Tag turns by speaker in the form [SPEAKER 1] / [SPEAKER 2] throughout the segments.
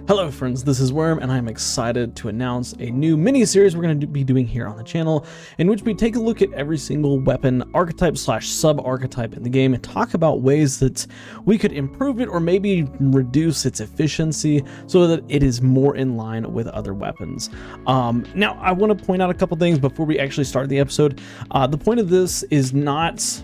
[SPEAKER 1] Hello friends, this is Worm, and I'm excited to announce a new mini-series we're going to be doing here on the channel, in which we take a look at every single weapon archetype slash sub-archetype in the game and talk about ways that we could improve it or maybe reduce its efficiency so that it is more in line with other weapons. Now, I want to point out a couple things before we actually start the episode. The point of this is not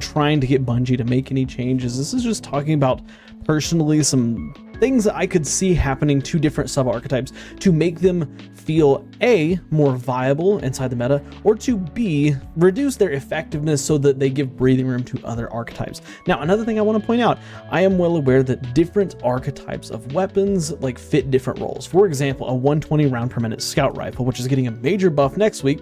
[SPEAKER 1] trying to get Bungie to make any changes. This is just talking about personally some things that I could see happening to different sub-archetypes to make them feel A, more viable inside the meta, or to B, reduce their effectiveness so that they give breathing room to other archetypes. Now, another thing I want to point out, I am well aware that different archetypes of weapons fit different roles. For example, a 120 round per minute scout rifle, which is getting a major buff next week,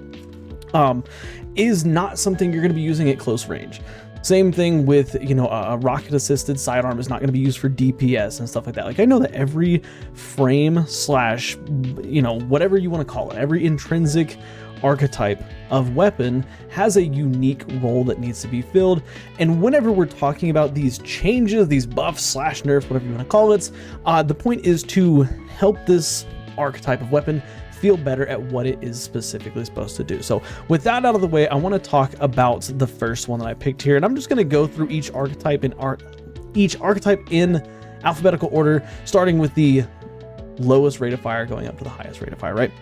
[SPEAKER 1] is not something you're going to be using at close range. Same thing with, a rocket-assisted sidearm is not going to be used for DPS and stuff like that. I know that every frame slash, whatever you want to call it, every intrinsic archetype of weapon has a unique role that needs to be filled. And whenever we're talking about these changes, these buffs slash nerfs, whatever you want to call it, the point is to help this archetype of weapon feel better at what it is specifically supposed to do. So with that out of the way, I want to talk about the first one that I picked here, and I'm just going to go through each archetype in alphabetical order, starting with the lowest rate of fire going up to the highest rate of fire, right?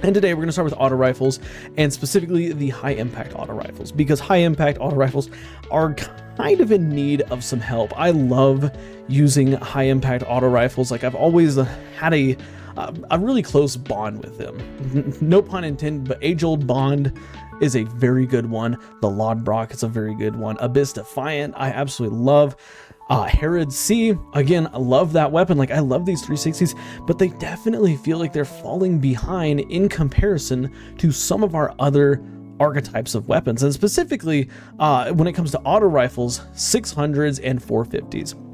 [SPEAKER 1] And today we're going to start with auto rifles, and specifically the high impact auto rifles, because high impact auto rifles are kind of in need of some help. I love using high impact auto rifles. I've always had a really close bond with them. No pun intended, but age-old bond is a very good one. The Lodbrok is a very good one. Abyss Defiant, I absolutely love. Herod C, again, I love that weapon. I love these 360s, but they definitely feel like they're falling behind in comparison to some of our other archetypes of weapons, and specifically when it comes to auto rifles, 600s and 450s.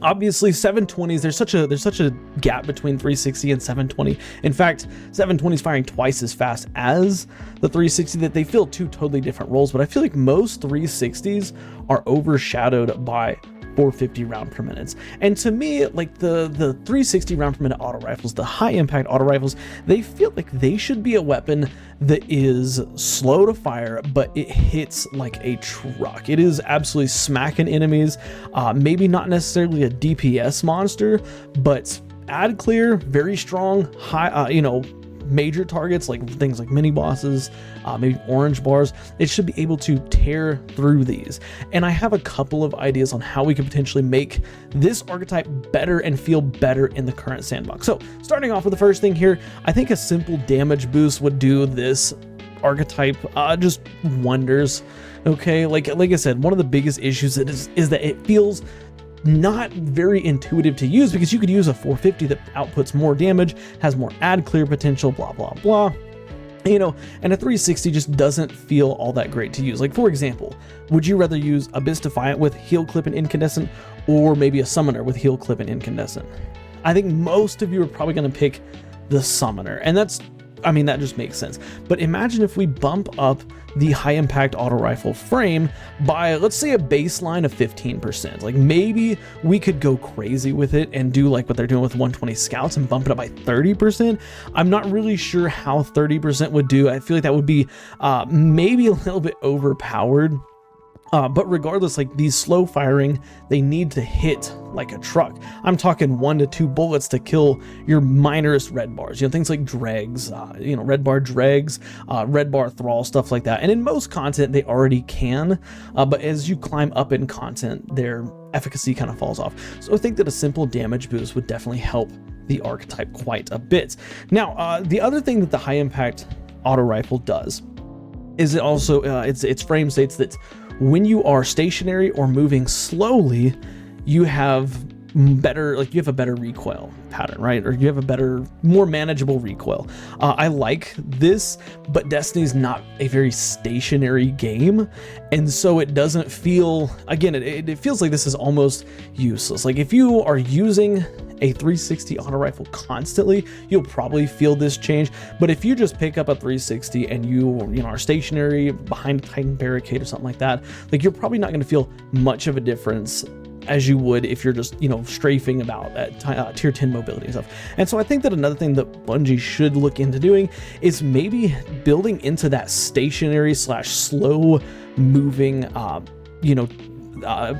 [SPEAKER 1] Obviously 720s, there's such a gap between 360 and 720. In fact, 720 is firing twice as fast as the 360 that they fill two totally different roles, but I feel like most 360s are overshadowed by 450 round per minute. And to me, the 360 round per minute auto rifles, the high impact auto rifles, they feel like they should be a weapon that is slow to fire, but it hits like a truck. It is absolutely smacking enemies. Maybe not necessarily a DPS monster, but ad clear, very strong, high, major targets like things like mini bosses, maybe orange bars. It should be able to tear through these. And I have a couple of ideas on how we could potentially make this archetype better and feel better in the current sandbox. So starting off with the first thing here, I think a simple damage boost would do this archetype just wonders. Okay, like I said, one of the biggest issues is that it feels not very intuitive to use, because you could use a 450 that outputs more damage, has more ad clear potential, blah blah blah, and a 360 just doesn't feel all that great to use. For example, would you rather use Abyss Defiant with heal clip and incandescent, or maybe a summoner with heal clip and incandescent? I think most of you are probably going to pick the summoner, and that just makes sense. But imagine if we bump up the high impact auto rifle frame by, let's say, a baseline of 15%. Maybe we could go crazy with it and do what they're doing with 120 scouts and bump it up by 30%. I'm not really sure how 30% would do. I feel like that would be maybe a little bit overpowered. But regardless, these slow firing, they need to hit like a truck. I'm talking 1 to 2 bullets to kill your minorest red bars. Things like dregs, red bar dregs, red bar thrall, stuff like that. And in most content, they already can. But as you climb up in content, their efficacy kind of falls off. So I think that a simple damage boost would definitely help the archetype quite a bit. Now, the other thing that the high impact auto rifle does is it also, its frame states that when you are stationary or moving slowly, you have you have a better recoil pattern, right? Or you have a better, more manageable recoil. I like this, but Destiny's not a very stationary game, and so it doesn't feel, again, it feels like this is almost useless. If you are using a 360 auto rifle constantly, you'll probably feel this change. But if you just pick up a 360 and you are stationary behind a Titan barricade or something like that, you're probably not going to feel much of a difference as you would if you're just, you know, strafing about at tier 10 mobility and stuff. And so I think that another thing that Bungie should look into doing is maybe building into that stationary slash slow moving, you know,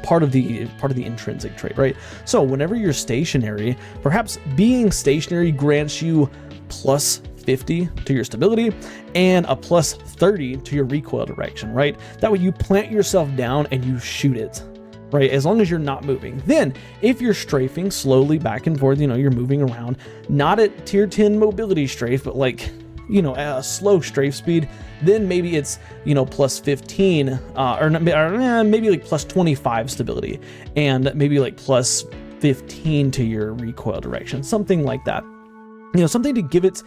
[SPEAKER 1] part of the intrinsic trait, right? So whenever you're stationary, perhaps being stationary grants you plus 50 to your stability and a plus 30 to your recoil direction, right? That way you plant yourself down and you shoot it, right? As long as you're not moving. Then if you're strafing slowly back and forth, you know, you're moving around, not at tier 10 mobility strafe, but like, you know, a slow strafe speed, then maybe it's, you know, plus 15 or maybe like plus 25 stability and maybe like plus 15 to your recoil direction, something like that. You know, something to give it,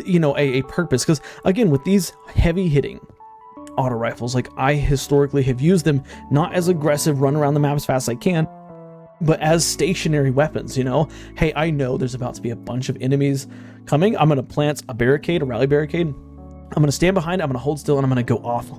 [SPEAKER 1] you know, a purpose. Because again, with these heavy hitting auto rifles, like I historically have used them not as aggressive, run around the map as fast as I can, but as stationary weapons. You know, hey, I know there's about to be a bunch of enemies coming. I'm going to plant a barricade, a rally barricade. I'm going to stand behind it, I'm going to hold still, and I'm going to go off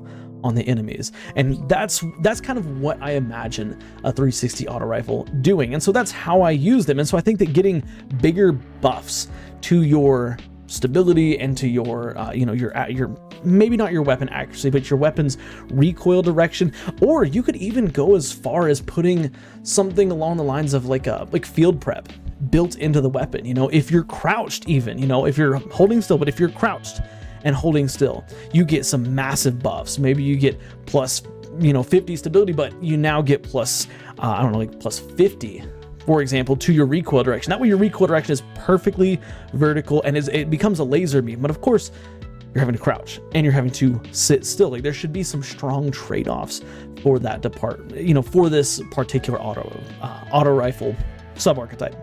[SPEAKER 1] on the enemies. And that's kind of what I imagine a 360 auto rifle doing. And so that's how I use them. And so I think that getting bigger buffs to your stability and to your, you know, your maybe not your weapon accuracy, but your weapon's recoil direction, or you could even go as far as putting something along the lines of like field prep built into the weapon. You know, if you're crouched, even, you know, if you're holding still, but if you're crouched and holding still, you get some massive buffs. Maybe you get plus, you know, 50 stability, but you now get plus, I don't know, like plus 50, for example, to your recoil direction. That way your recoil direction is perfectly vertical and it becomes a laser beam. But of course, you're having to crouch and you're having to sit still. Like there should be some strong trade-offs for that department, you know, for this particular auto rifle sub-archetype.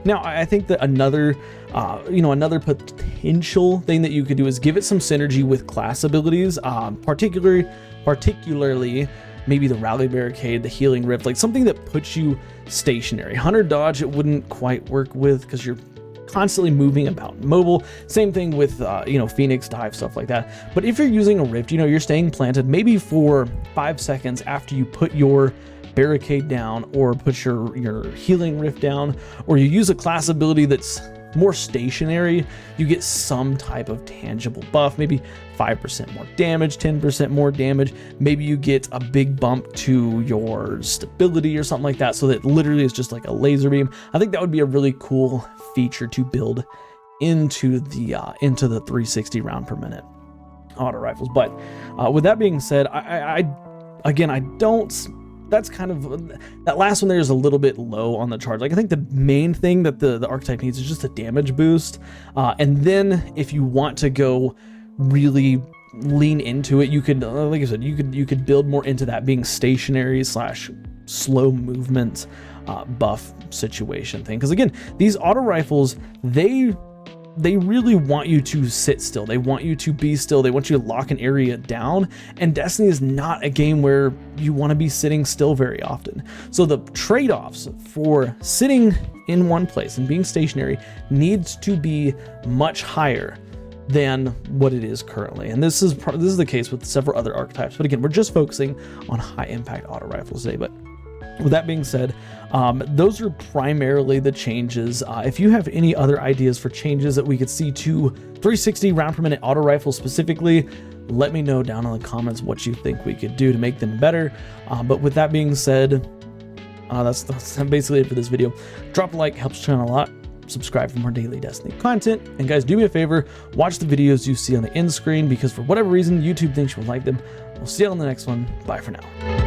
[SPEAKER 1] Now, I think that another potential thing that you could do is give it some synergy with class abilities, particularly maybe the rally barricade, the healing rift, like something that puts you stationary. Hunter dodge, it wouldn't quite work with because you're constantly moving about mobile. Same thing with, you know, Phoenix dive, stuff like that. But if you're using a rift, you know, you're staying planted maybe for 5 seconds after you put your barricade down or put your healing rift down, or you use a class ability that's more stationary, you get some type of tangible buff, maybe 5% more damage, 10% more damage. Maybe you get a big bump to your stability or something like that, so that literally is just like a laser beam. I think that would be a really cool feature to build into the 360 round per minute auto rifles. But with that being said, I don't. That's kind of, that last one there is a little bit low on the charge. Like I think the main thing that the archetype needs is just a damage boost. And then if you want to go really lean into it, you could, like I said, you could build more into that being stationary slash slow movement buff situation thing. Because again, these auto rifles, they really want you to sit still. They want you to be still. They want you to lock an area down. And Destiny is not a game where you want to be sitting still very often. So the trade-offs for sitting in one place and being stationary needs to be much higher than what it is currently. And this is the case with several other archetypes. But again, we're just focusing on high impact auto rifles today. But with that being said, those are primarily the changes. If you have any other ideas for changes that we could see to 360 round per minute auto rifles specifically, let me know down in the comments what you think we could do to make them better. But with that being said, that's basically it for this video. Drop a like, helps the channel a lot. Subscribe for more daily Destiny content. And guys, do me a favor, watch the videos you see on the end screen, because for whatever reason, YouTube thinks you'll like them. We'll see you on the next one. Bye for now.